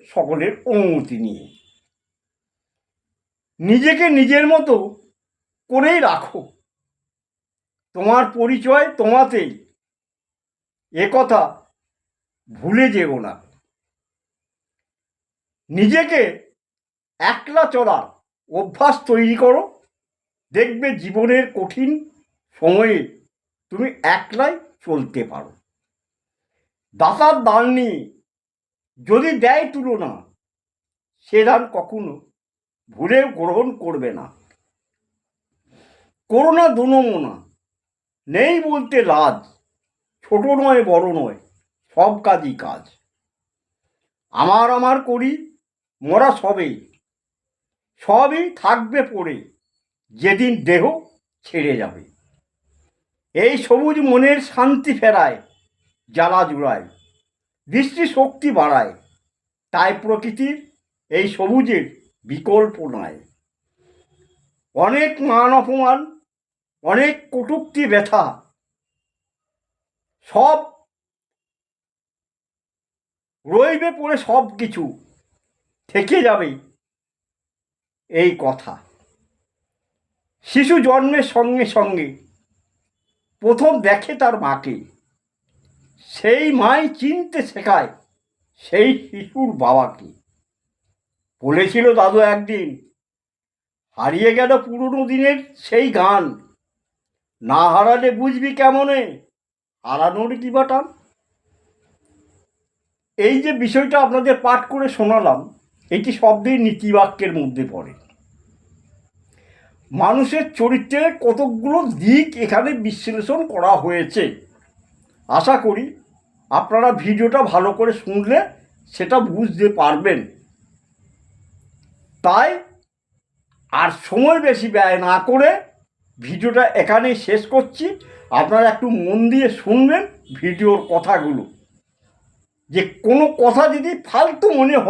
সকলের অনুমতি নিয়ে। নিজেকে নিজের মতো করেই রাখো, তোমার পরিচয় তোমাতেই, একথা ভুলে যেও না। নিজেকে একলা চলার অভ্যাস তৈরি করো, দেখবে জীবনের কঠিন সময়ে তুমি একলাই চলতে পারো। দাতার দান নিয়ে যদি দেয় তুলনা, সে দান কখনো ভুলেও গ্রহণ করবে না। করোনা দুনমনা, নেই বলতে লাজ, ছোট নয় বড় নয়, সব কাজই কাজ। আমার করি মোরা সবই থাকবে পড়ে, যেদিন দেহ ছেড়ে যাবে। এই সবুজ মনের শান্তি ফেরায়, জ্বালা জুড়ায়, দৃষ্টি শক্তি বাড়ায়। তাই প্রকৃতির এই সবুজের বিকল্প নাই। অনেক মান অপমান, অনেক কটূক্তি ব্যথা, সব রইবে পড়ে, সব কিছু থেকে যাবে এই কথা। শিশু জন্মের সঙ্গে সঙ্গে প্রথম দেখে তার মাকে, সেই মাই চিনতে শেখায় সেই শিশুর বাবাকে। বলেছিল দাদু একদিন, হারিয়ে গেল পুরনো দিনের সেই গান, না হারালে বুঝবি কেমনে হারানোর কি বাটান। এই যে বিষয়টা আপনাদের পাঠ করে শোনালাম, এটি শব্দের নীতিবাক্যের মধ্যে পড়ে। মানুষের চরিত্রের কতকগুলো দিক এখানে বিশ্লেষণ করা হয়েছে। আশা করি আপনারা ভিডিওটা ভালো করে শুনলে সেটা বুঝতে পারবেন। তাই আর সময় বেশি ব্যয় না করে ভিডিওটা এখানেই শেষ করছি। আপনারা একটু মন দিয়ে শুনবেন ভিডিওর কথাগুলো, যে কোনো কথা যদি ফালতু মনে হয়